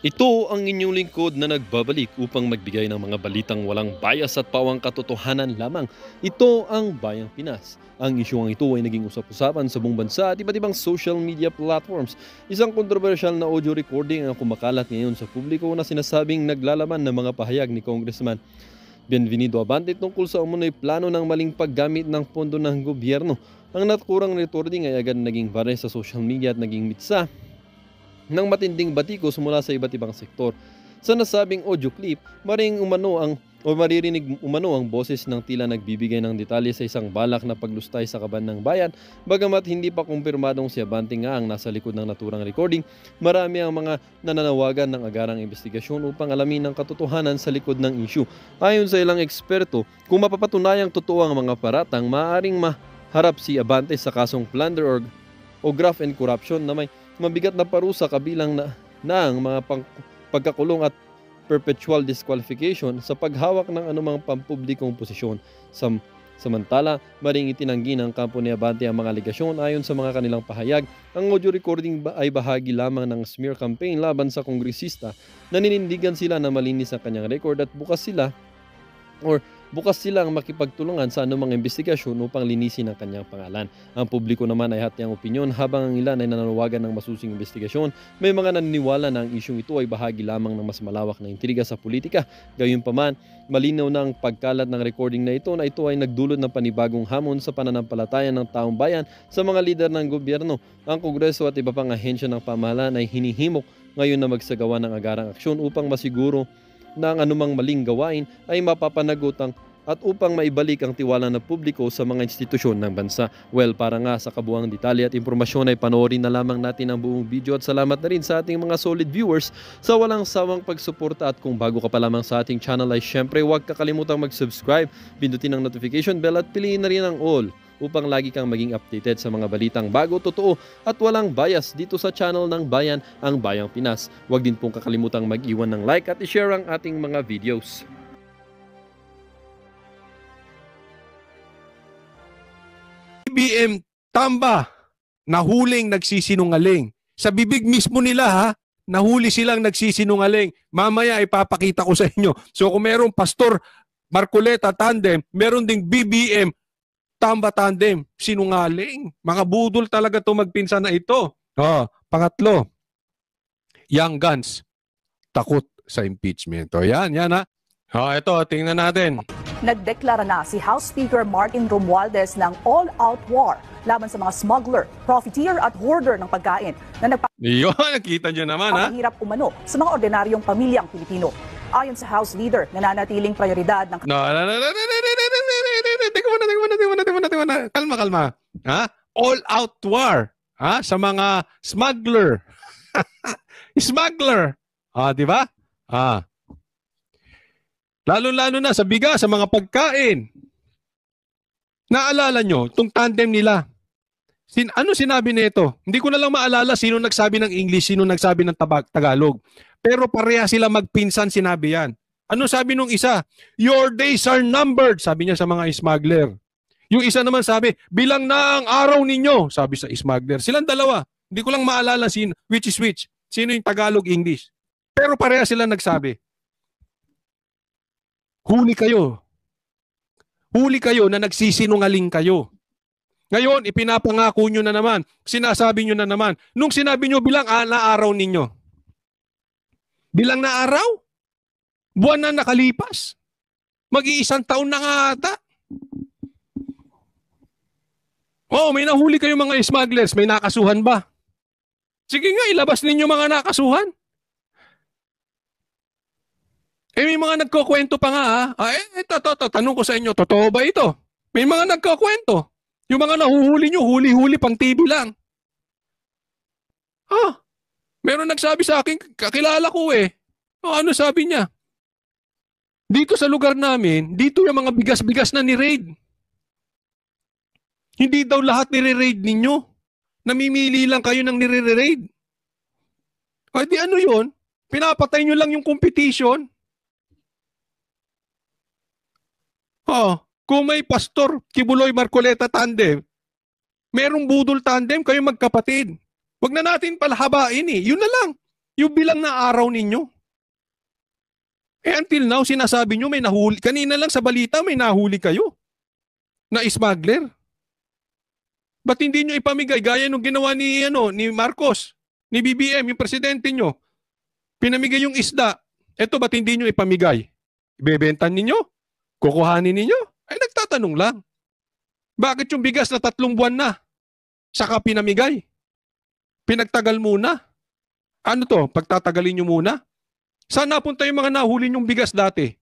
Ito ang inyong lingkod na nagbabalik upang magbigay ng mga balitang walang bias at pawang katotohanan lamang. Ito ang Bayang Pinas. Ang isyong ito ay naging usap-usapan sa buong bansa at iba't ibang social media platforms. Isang kontrobersyal na audio recording ang kumakalat ngayon sa publiko na sinasabing naglalaman ng mga pahayag ni Congressman Bienvenido Abante tungkol sa umunoy plano ng maling paggamit ng pondo ng gobyerno. Ang naturang recording ay agad naging viral sa social media at naging mitsa ng matinding batikos mula sa iba't ibang sektor. Sa nasabing audio clip, maririnig umano ang boses ng tila nagbibigay ng detalye sa isang balak na paglustay sa kaban ng bayan. Bagamat hindi pa kumpirmadong si Abante nga ang nasa likod ng naturang recording, marami ang mga nananawagan ng agarang investigasyon upang alamin ang katotohanan sa likod ng issue. Ayon sa ilang eksperto, kung mapapatunayang totoo ang mga paratang, maaaring maharap si Abante sa kasong plunder o graft and corruption na may mabigat na parusa kabilang na ang mga pagkakulong at perpetual disqualification sa paghawak ng anumang pampublikong posisyon. Samantala, maring itinanggi ng kampo ni Abante ang mga aligasyon. Ayon sa mga kanilang pahayag, ang audio recording ay bahagi lamang ng smear campaign laban sa kongresista. Naninindigan sila na malinis ang kanyang record at bukas silang makipagtulungan sa anumang investigasyon upang linisin ang kanyang pangalan. Ang publiko naman ay hati ang opinyon habang ang ilan ay nananawagan ng masusing investigasyon. May mga naniniwala na ang isyong ito ay bahagi lamang ng mas malawak na intriga sa politika. Gayunpaman, malinaw na ang pagkalat ng recording na ito ay nagdulot ng panibagong hamon sa pananampalataya ng taong bayan sa mga lider ng gobyerno. Ang Kongreso at iba pang ahensya ng pamahalaan ay hinihimok ngayon na magsagawa ng agarang aksyon upang masiguro na ang anumang maling gawain ay mapapanagutan at upang maibalik ang tiwala ng publiko sa mga institusyon ng bansa. Well, para nga sa kabuuang detalye at impormasyon ay panoorin na lamang natin ang buong video at salamat na rin sa ating mga solid viewers sa walang sawang pagsuporta at kung bago ka pa lamang sa ating channel ay syempre huwag kakalimutan mag-subscribe, pindutin ang notification bell at piliin na rin ang all upang lagi kang maging updated sa mga balitang bago, totoo at walang bias dito sa channel ng Bayan, ang Bayang Pinas. Huwag din pong kakalimutang mag-iwan ng like at i-share ang ating mga videos. BBM tamba, nahuling nagsisinungaling. Sa bibig mismo nila ha, nahuli silang nagsisinungaling. Mamaya ipapakita ko sa inyo. So kung merong Pastor Marcoleta tandem, meron ding BBM tamba tandem, sinungaling. Mga budol talaga to magpinsan na ito. Pangatlo, Young Guns, takot sa impeachment. Yan ha. Ito, tingnan natin. Nagdeklara na si House Speaker Martin Romualdez ng all-out war laban sa mga smuggler, profiteer at hoarder ng pagkain na Nakita nyo naman ha? nagpapahirap umano sa mga ordinaryong pamilyang Pilipino. Ayon sa House Leader, nananatiling prioridad ng... Kalma. Ha? All-out war sa mga smuggler. Smuggler. Di ba? Lalo-lalo na sa bigas, sa mga pagkain. Naalala nyo, itong tandem nila. Ano sinabi nito? Hindi ko na lang maalala sino nagsabi ng English, sino nagsabi ng Tagalog. Pero pareha sila magpinsan sinabi yan. Ano sabi nung isa? Your days are numbered, sabi niya sa mga smuggler. Yung isa naman sabi, bilang na ang araw ninyo, sabi sa smuggler. Silang dalawa. Hindi ko lang maalala which is which. Sino yung Tagalog, English. Pero pareha sila nagsabi. Huli kayo. Huli kayo na nagsisinungaling kayo. Ngayon, ipinapangako nyo na naman. Sinasabi nyo na naman. Nung sinabi nyo bilang na araw ninyo. Bilang na araw? Buwan na nakalipas. Mag-iisang taon na nga ata. May nahuli kayo mga smugglers. May nakasuhan ba? Sige nga, ilabas ninyo mga nakasuhan. May mga nagkukwento pa nga tanong ko sa inyo, totoo ba ito? May mga nagkukwento. Yung mga nahuhuli nyo, huli-huli pang TV lang. Meron nagsabi sa akin, kakilala ko ano sabi niya? Dito sa lugar namin, dito yung mga bigas-bigas na ni-raid. Hindi daw lahat nire-raid ninyo. Namimili lang kayo ng nire-raid. Di ano yun? Pinapatay nyo lang yung competition. Kung may Pastor Kibuloy Marcoleta tandem, merong budol tandem, kayo magkapatid. Wag na natin palahabain Yun na lang. Yung bilang na araw ninyo. Until now, sinasabi nyo may nahuli. Kanina lang sa balita may nahuli kayo na smuggler. Ba't hindi nyo ipamigay gaya nung ginawa ni Marcos, ni BBM, yung presidente nyo? Pinamigay yung isda. Eto, ba't hindi nyo ipamigay? Ibebentan ninyo? Kukuhanin ninyo? Ay, nagtatanong lang. Bakit yung bigas na 3 buwan na? Saka pinamigay? Pinagtagal muna? Ano to? Pagtatagalin nyo muna? Saan napunta yung mga nahuli nyong bigas dati?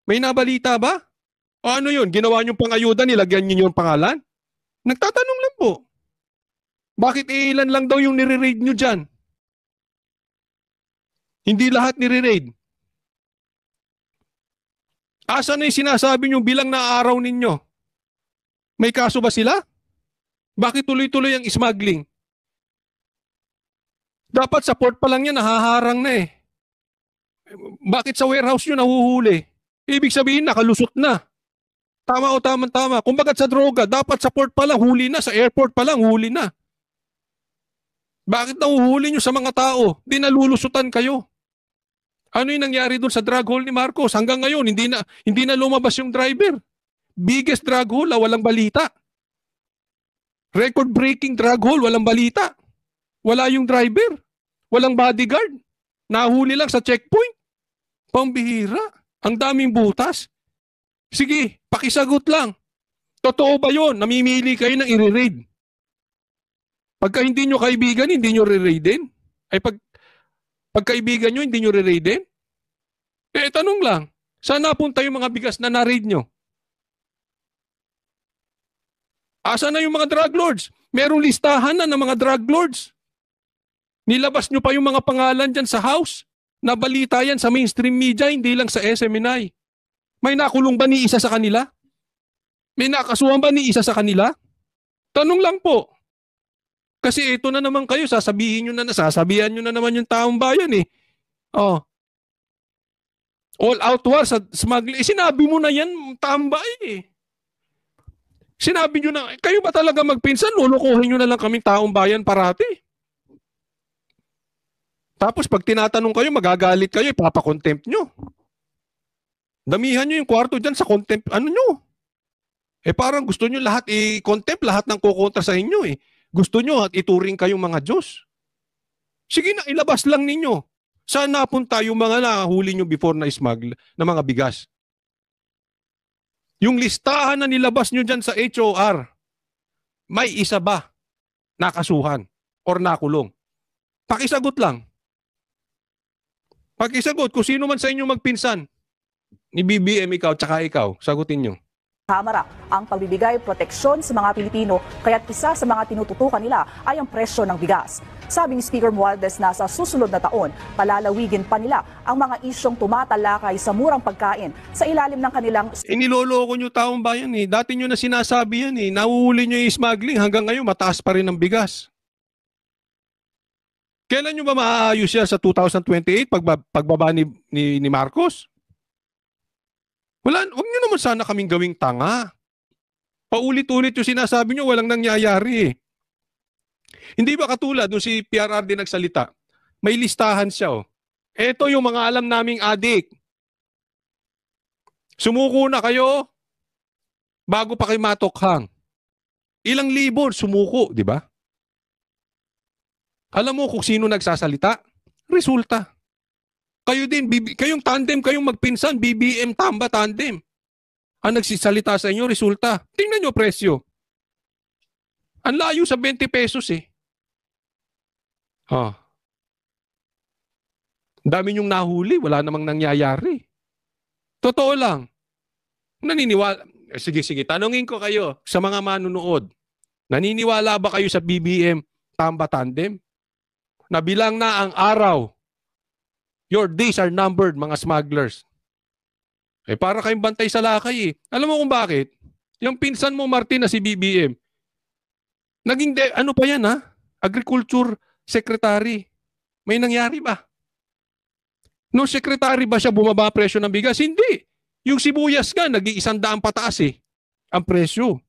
May nabalita ba? O ano yun? Ginawa nyong pangayuda, nilagyan nyo yung pangalan? Nagtatanong lang po. Bakit ilan lang daw yung nire-raid nyo dyan? Hindi lahat nire-raid. Asa na yung sinasabi nyo bilang na araw ninyo? May kaso ba sila? Bakit tuloy-tuloy ang smuggling? Dapat sa port pa lang yan, nahaharang na eh. Bakit sa warehouse nyo nahuhuli? Ibig sabihin, nakalusot na. Tama o tama-tama. Kung bakit sa droga, dapat sa port pa lang huli na, sa airport pa lang huli na. Bakit nahuhuli nyo sa mga tao? Di nalulusutan kayo. Ano yung nangyari doon sa drug hole ni Marcos? Hanggang ngayon, hindi na lumabas yung driver. Biggest drug hole, walang balita. Record-breaking drug hole, walang balita. Wala yung driver. Walang bodyguard. Nahuli lang sa checkpoint. Pambihira. Ang daming butas. Sige, pakisagot lang. Totoo ba yun? Namimili kayo ng i-raid. Pagka hindi nyo kaibigan, hindi nyo re-raidin? Ay pagkaibigan nyo, hindi nyo re-raidin? Tanong lang. Saan napunta yung mga bigas na na-raid nyo? Asa na yung mga drug lords? Merong listahan na ng mga drug lords. Nilabas nyo pa yung mga pangalan dyan sa house. Nabalita yan sa mainstream media, hindi lang sa SMNI. May nakulong ba ni isa sa kanila? May nakasuhan ba ni isa sa kanila? Tanong lang po. Kasi ito na naman kayo, sasabihan nyo na naman yung taong bayan eh. Oh. All out war sa smuggling. Sinabi mo na yan, tambay eh. Sinabi nyo na, kayo ba talaga magpinsan? Lulukuhin nyo na lang kaming taong bayan parati. Tapos pag tinatanong kayo, magagalit kayo, ipapakontempt nyo. Damihan nyo yung kwarto dyan sa contempt, nyo. Parang gusto nyo lahat i-contempt, lahat ng kukontra sa inyo eh. Gusto nyo at ituring kayong mga Diyos. Sige na, ilabas lang ninyo. Saan napunta yung mga nahuli nyo before na smuggle na mga bigas? Yung listahan na nilabas nyo dyan sa HOR, may isa ba nakasuhan or nakulong? Pakisagot lang. Pakisagot kung sino man sa inyo magpinsan. Ni BBM ikaw, tsaka ikaw. Sagutin nyo. Kamara ang pagbibigay proteksyon sa mga Pilipino, kaya't isa sa mga tinututukan nila ay ang presyo ng bigas. Sabi ni Speaker Romualdez na sa susunod na taon, palalawigin pa nila ang mga isyong tumatalakay sa murang pagkain sa ilalim ng kanilang... Iniloloko nyo taong bayan eh. Dati nyo na sinasabi yan eh. Nahuhuli nyo yung smuggling. Hanggang ngayon, mataas pa rin ang bigas. Kailan nyo ba maaayos yan sa 2028 pagbaba ni Marcos? Wag nyo naman sana kaming gawing tanga. Paulit-ulit yung sinasabi nyo, walang nangyayari eh. Hindi ba katulad nung si PRRD nagsalita? May listahan siya oh. Eto yung mga alam naming adik. Sumuko na kayo bago pa kayo matokhang. Ilang libo sumuko, di ba? Alam mo kung sino nagsasalita? Resulta. Kayo din, kayong tandem, kayong magpinsan, BBM, Tamba, tandem. Ang nagsisalita sa inyo, resulta. Tingnan nyo presyo. Ang layo sa 20 pesos eh. Dami nyong nahuli, wala namang nangyayari. Totoo lang. Naniniwala. Sige, tanungin ko kayo sa mga manunood. Naniniwala ba kayo sa BBM, Tamba, tandem? Nabilang na ang araw. Your days are numbered, mga smugglers. Para kayong bantay sa lakay eh. Alam mo kung bakit? Yung pinsan mo, Martin, na si BBM, naging, ano pa yan ha? Agriculture Secretary. May nangyari ba? No secretary ba siya bumaba presyo ng bigas? Hindi. Yung sibuyas nga, naging 100 pataas eh. Ang presyo.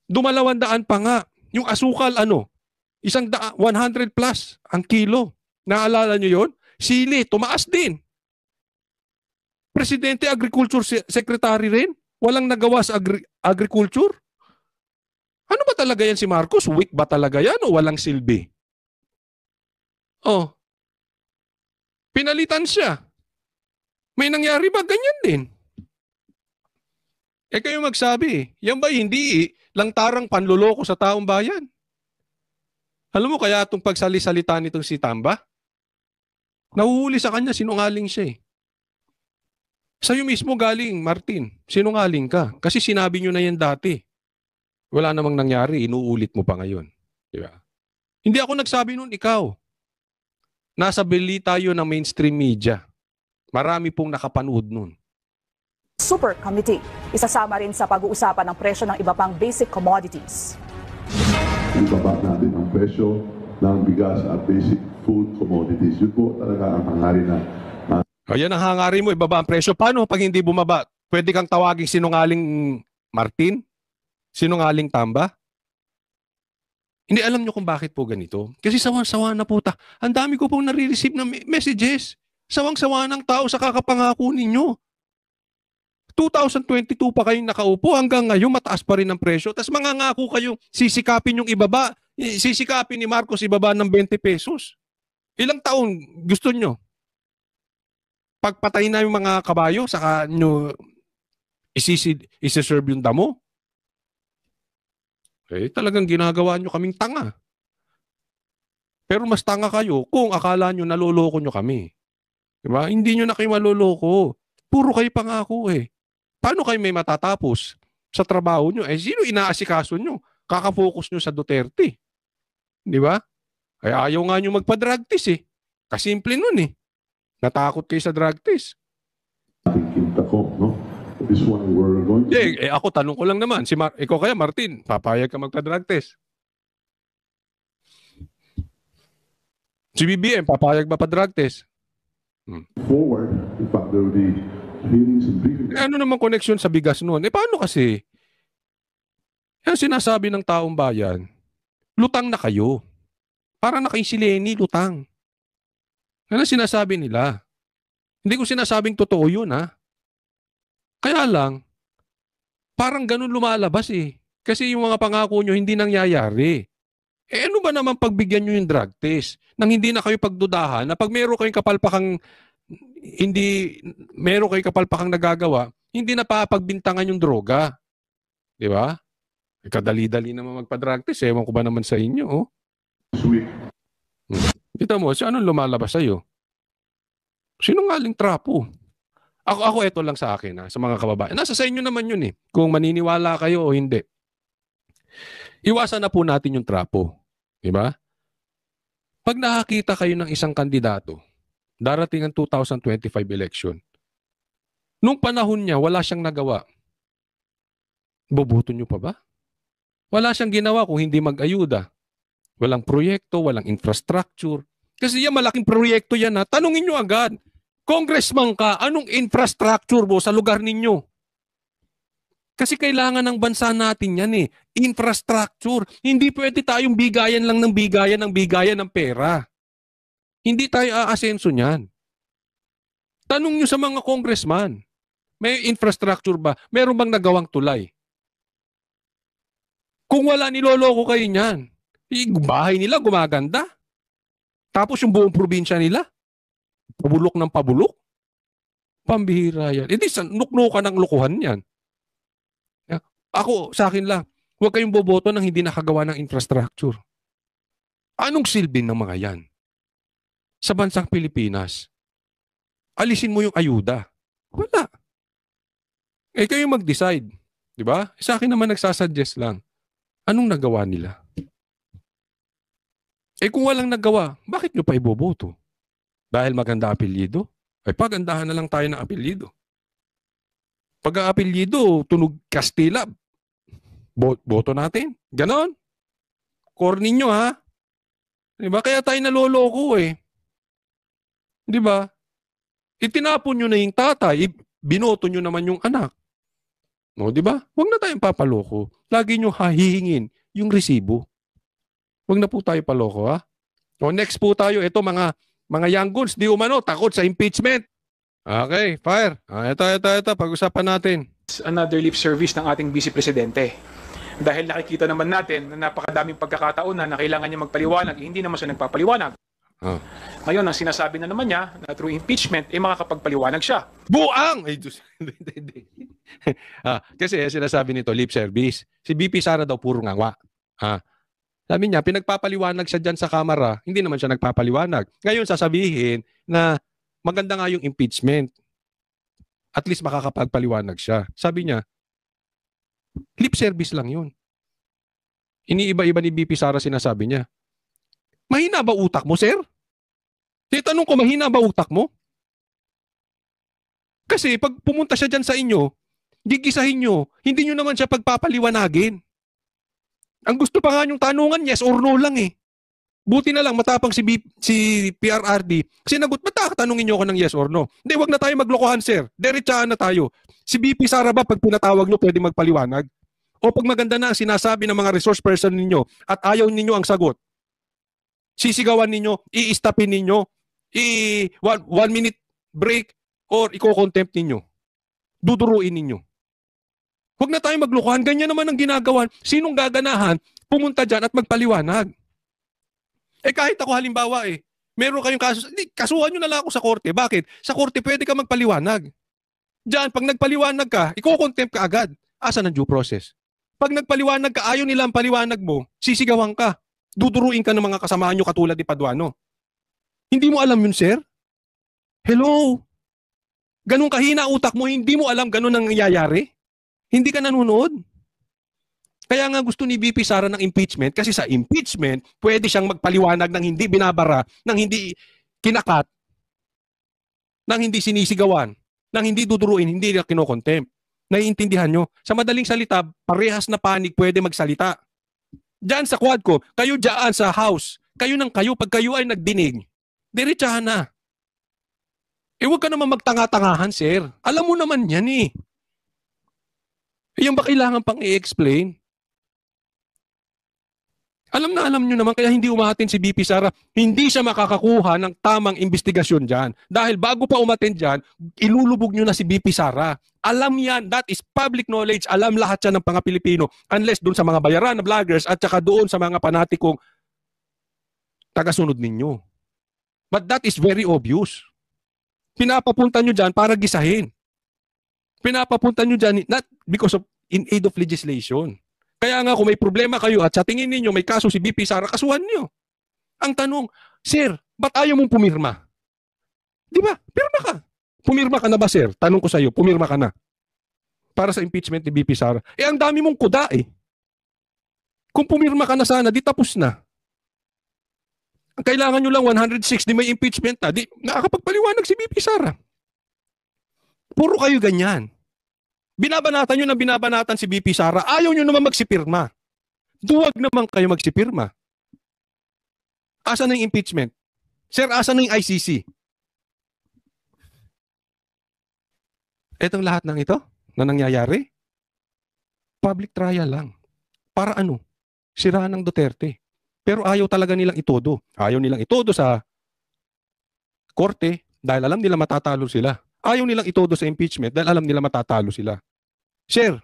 200 pa nga. Yung asukal 100 plus ang kilo. Naalala nyo yun? Sili, tumaas din. Presidente, Agriculture Secretary rin. Walang nagawa sa agriculture. Ano ba talaga yan si Marcos? Weak ba talaga yan o walang silbi? Oh. Pinalitan siya. May nangyari ba? Ganyan din. Kayo magsabi, yan ba hindi lantarang panluloko sa taong bayan? Alam mo kaya itong pagsalisalita nitong si Tamba? Nahuhuli sa kanya, sinungaling siya eh. Sa'yo mismo galing, Martin. Sinungaling ka. Kasi sinabi nyo na yan dati. Wala namang nangyari, inuulit mo pa ngayon. Diba? Hindi ako nagsabi nun, ikaw. Nasa bili tayo ng mainstream media. Marami pong nakapanood nun. Super Committee. Isasama rin sa pag-uusapan ng presyo ng iba pang basic commodities. Ibaba natin ang presyo ng bigas at basic food commodities. Yun po talaga ang hangarin na. Ayan ang hangarin mo, ibaba ang presyo. Paano pag hindi bumaba? Pwede kang tawaging sinungaling Martin? Sinungaling Tamba? Hindi alam nyo kung bakit po ganito. Kasi sawa-sawa na po ang dami ko pong nare-receive na messages. Sawang-sawa ng tao sa kakapangako ninyo. 2022 pa kayong nakaupo, hanggang ngayon mataas pa rin ang presyo. Tapos mangangako kayo, sisikapin yung ibaba. Sisikapin ni Marcos ibaba ng 20 pesos. Ilang taon gusto nyo? Pagpatay na yung mga kabayo, saka nyo isi-serve yung damo? Talagang ginagawa nyo kaming tanga. Pero mas tanga kayo kung akala nyo naloloko nyo kami. Diba? Hindi nyo na kayo maloloko. Puro kayo pangako eh. Paano kayo may matatapos sa trabaho nyo? Sino inaasikaso nyo? Kakafocus nyo sa Duterte. Di ba? Ayaw nga nyo magpa-drug test eh. Kasimple nun eh. Natakot kayo sa drug test. Kinta ko, no? This one we're going to... Ako, tanong ko lang naman. Ikaw kaya, Martin, papayag ka magpa-drug test? Si BBM, papayag ba pa-drug test? Forward, in fact, there will be meetings and briefings. Ano naman koneksyon sa bigas noon? Paano kasi? Yan sinasabi ng taong bayan, lutang na kayo. Para na kay si Lenny, lutang. Yan ang sinasabi nila. Hindi ko sinasabing totoo yun, ha? Kaya lang, parang ganun lumalabas eh. Kasi yung mga pangako nyo hindi nangyayari. Ano ba naman pagbigyan nyo yung drug test? Nang hindi na kayo pagdudahan na pag meron kayong kapalpakang nagagawa, hindi na papagbintangan yung droga. Di ba? Kadali-dali naman magpa-drug test. Ewan ko ba naman sa inyo, oh? Sweet. Kita mo, anong lumalabas sa'yo? Sinungaling trapo. Ako ito lang sa akin, ha, sa mga kababayan. Nasa sa inyo naman yun eh. Kung maniniwala kayo o hindi. Iwasan na po natin yung trapo. Di ba? Pag nakakita kayo ng isang kandidato, darating ang 2025 election, nung panahon niya, wala siyang nagawa. Boboto niyo pa ba? Wala siyang ginawa kung hindi mag-ayuda. Walang proyekto, walang infrastructure. Kasi yan, malaking proyekto yan, ha. Tanungin niyo agad. Congressman ka, anong infrastructure mo sa lugar ninyo? Kasi kailangan ng bansa natin yan eh. Infrastructure. Hindi pwede tayong bigayan lang ng bigayan ng pera. Hindi tayo aasenso niyan. Tanong nyo sa mga congressman, may infrastructure ba? Meron bang nagawang tulay? Kung wala, niloloko kayo niyan. Bahay nila gumaganda. Tapos yung buong probinsya nila, pabulok ng pabulok. Pambihira yan. Hindi, nuknukan ng lukuhan yan. Ako, sa akin lang, huwag kayong boboto nang hindi nakagawa ng infrastructure. Anong silbin ng mga yan? Sa bansang Pilipinas, alisin mo yung ayuda. Wala. Kayo mag-decide. Di ba? Sa akin naman nagsasuggest lang. Anong nagawa nila? Kung walang nagawa, bakit nyo pa iboboto? Dahil maganda apelyido? Pagandahan na lang tayo ng apelyido. Pag ang apelyido, tunog Kastila, boto natin. Ganon. Core ninyo, ha? Diba? Kaya tayo naloloko eh. Diba? Itinapon nyo na yung tatay, binoto nyo naman yung anak. No, diba? Huwag na tayong papaloko. Lagi nyo hahihingin yung resibo. Huwag na po tayo paloko, ha? O next po tayo, ito mga Mga young guns, di umano, takot sa impeachment. Okay, fire. Ito. Pag-usapan natin. Another lip service ng ating Vice Presidente. Dahil nakikita naman natin na napakadaming pagkakataon na kailangan niya magpaliwanag, hindi naman siya nagpapaliwanag. Oh. Ngayon, ang sinasabi na naman niya na through impeachment, makakapagpaliwanag siya. Buang! Ay, Diyos. Hindi. Kasi sinasabi nito, lip service. Si BP Sara daw puro nganga. Sabi niya, pinagpapaliwanag siya dyan sa kamera, hindi naman siya nagpapaliwanag. Ngayon, sasabihin na maganda nga yung impeachment. At least makakapagpaliwanag siya. Sabi niya, lip service lang yun. Iniiba-iba ni BP Sara sinasabi niya. Mahina ba utak mo, sir? Tanong ko, mahina ba utak mo? Kasi pag pumunta siya dyan sa inyo, gigisahin nyo, hindi nyo naman siya pagpapaliwanagin. Ang gusto pa nga yung tanungan, yes or no lang eh. Buti na lang matapang si PRRD. Sinagot, ba't tanungin nyo ako ng yes or no? Hindi, wag na tayo maglokohan, sir. Diretsahan na tayo. Si BP Sara ba, pag pinatawag nyo, pwede magpaliwanag? O pag maganda na ang sinasabi ng mga resource person ninyo at ayaw ninyo ang sagot, sisigawan ninyo, i-stopin ninyo, one minute break, or i-contempt ninyo. Duduruin ninyo. Huwag na tayo maglokohan. Ganyan naman ang ginagawa. Sinong gaganahan, pumunta dyan at magpaliwanag? Kahit ako halimbawa meron kayong kaso, kasuhan nyo na lang ako sa korte. Bakit? Sa korte pwede ka magpaliwanag. Diyan, pag nagpaliwanag ka, i-contempt ka agad. Asan ang due process? Pag nagpaliwanag ka, ayaw nila ang paliwanag mo, sisigawan ka. Duduruin ka ng mga kasamaan nyo katulad ni Paduano. Hindi mo alam yun, sir? Hello? Ganun kahina utak mo, hindi mo alam ganun ang nangyayari? Hindi ka nanonood? Kaya nga gusto ni BP Sara ng impeachment kasi sa impeachment, pwede siyang magpaliwanag ng hindi binabara, ng hindi kinakat, ng hindi sinisigawan, ng hindi duduruin, hindi na kinokontempt. Naiintindihan nyo? Sa madaling salita, parehas na panig pwede magsalita. Diyan sa quad ko, kayo diyan sa house, kayo ng kayo, pag kayo ay nagdinig, diretsahan na. Huwag ka naman magtanga-tangahan, sir. Alam mo naman yan Yan ba kailangan pang i-explain? Alam nyo naman, kaya hindi umatin si BP Sara. Hindi siya makakakuha ng tamang investigasyon dyan. Dahil bago pa umatin dyan, ilulubog nyo na si BP Sara. Alam yan, that is public knowledge. Alam lahat yan ng mga Pilipino. Unless doon sa mga bayaran na vloggers at saka doon sa mga panatikong tagasunod ninyo. But that is very obvious. Pinapapunta nyo dyan para gisahin. Pinapapunta nyo dyan not because of in aid of legislation. Kaya nga kung may problema kayo at sa tingin ninyo may kaso si BP Sara, kasuhan nyo. Ang tanong, sir, ba't ayaw mong pumirma? Di ba? Pirma ka. Pumirma ka na ba, sir? Tanong ko sa iyo, pumirma ka na. Para sa impeachment ni BP Sara. Ang dami mong kuda Kung pumirma ka na sana, di tapos na. Ang kailangan nyo lang 160 may impeachment na. Di nakakapagpaliwanag si BP Sara. Puro kayo ganyan. Binabanatan nyo na binabanatan si BP Sara. Ayaw nyo naman magsipirma. Duwag naman kayo magsipirma. Asa na yung impeachment? Sir, asa na yung ICC? Etong lahat ng ito na nangyayari, public trial lang. Para ano? Siraan ng Duterte. Pero ayaw talaga nilang itodo. Ayaw nilang itodo sa korte dahil alam nila matatalo sila. Ayaw nilang itodo sa impeachment dahil alam nila matatalo sila. Sir,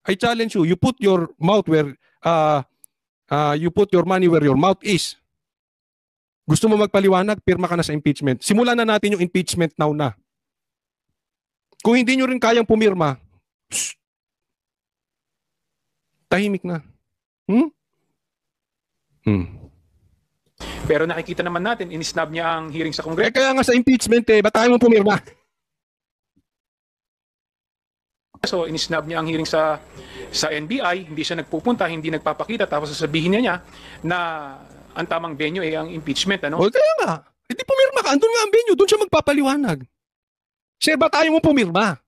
I challenge you, you put your mouth where, you put your money where your mouth is. Gusto mo magpaliwanag, pirma ka na sa impeachment. Simulan na natin yung impeachment now na. Kung hindi nyo rin kayang pumirma, tahimik na. Pero nakikita naman natin, inisnab niya ang hearing sa Kongreso. Kaya nga sa impeachment ba't tayo mo pumirma? So, inisnab niya ang hearing sa NBI, hindi siya nagpupunta, hindi nagpapakita, tapos sasabihin niya na ang tamang venue ang impeachment. Ano? O kaya nga, hindi pumirma ka, andun nga ang venue, doon siya magpapaliwanag. Sir, ba't tayo mo pumirma?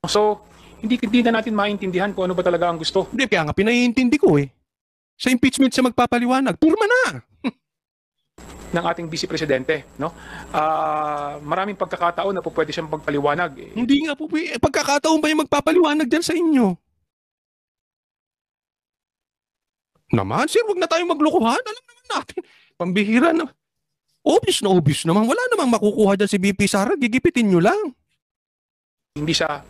So, hindi na natin maintindihan kung ano ba talaga ang gusto. Hindi, kaya nga pinaiintindi ko Sa impeachment siya magpapaliwanag, pirma na! Ng ating Vice Presidente, no? Maraming pagkakataon na po pwede siyang magpaliwanag. Hindi nga po, pagkakataon ba yung magpapaliwanag dyan sa inyo? Naman, sir, wag na tayong maglokohan. Alam naman natin, pambihira na. Obvious naman. Wala namang makukuha dyan si VP Sara. Gigipitin nyo lang. Hindi siya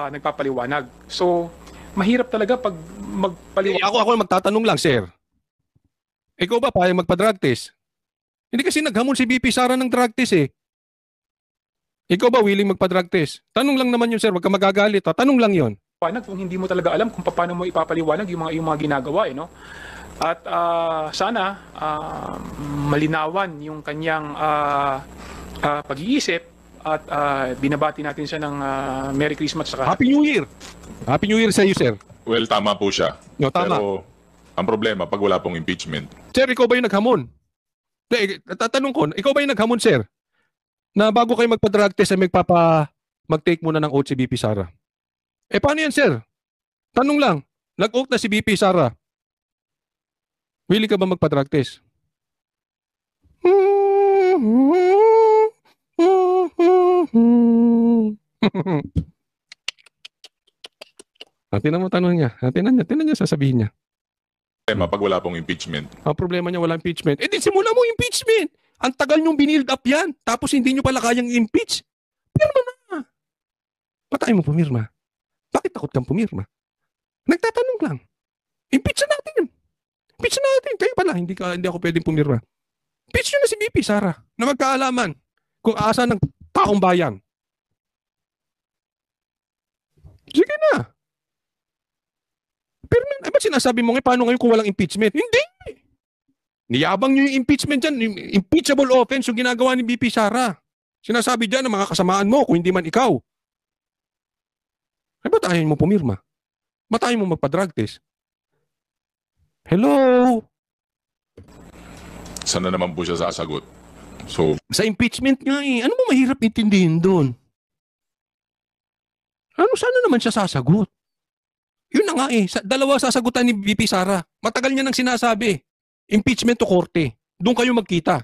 nagpapaliwanag. So, mahirap talaga pag magpaliwanag. Ako magtatanong lang, sir. Ikaw ba payag magpa-drug test? Hindi kasi naghamon si VP Sara ng drug test eh. Ikaw ba willing magpa-drug test? Tanong lang naman yun, sir. Huwag ka magagalit. Ha? Tanong lang yun. Kung hindi mo talaga alam kung paano mo ipapaliwanag yung mga ginagawa, no? At sana malinawan yung kanyang pag-iisip at binabati natin siya ng Merry Christmas saka Happy New Year! Happy New Year sa iyo, sir. Well, tama po siya. No, tama. Pero ang problema, pag wala pong impeachment, Sir, ikaw ba yung naghamon? Tatanong ko, ikaw ba yung naghamon, sir? Na bago kayo magpa-drug test ay mag-take muna ng oath si BP Sara. Paano yan, sir? Tanong lang, nag-oath na si BP Sara. Willing ka ba magpa-drug test? Tinan mo tanong niya. Tinan niya, sasabihin niya. pag wala pong impeachment, Ang problema niya wala impeachment. Di simula mo impeachment. Ang tagal niyong binild up yan. Tapos hindi niyo pala kayang impeach. Pirma na. Ba't ayaw mo pumirma? Bakit takot kang pumirma? Nagtatanong lang. Impeach na natin. Impeach na natin. Kayo pala, hindi ako pwedeng pumirma. Impeach nyo na si BP Sara na magkaalaman kung asa ng taong bayan. Sige na. Pero ba't sinasabi mo ngayon, paano ngayon kung walang impeachment? Hindi. Niyabang nyo yung impeachment dyan. Yung impeachable offense yung ginagawa ni BP Sara. Sinasabi dyan ng mga kasamaan mo kung hindi man ikaw. Ba't ayaw mo pumirma? Ba't ayaw mo magpa-drug test? Hello? sana naman po siya sasagot. So, Sa impeachment nga eh. Ano mo mahirap intindihin doon? Sana naman siya sasagot? Yun na nga eh. Dalawa sasagutan ni VP Sara. Matagal niya nang sinasabi. Impeachment to korte. Doon kayo magkita.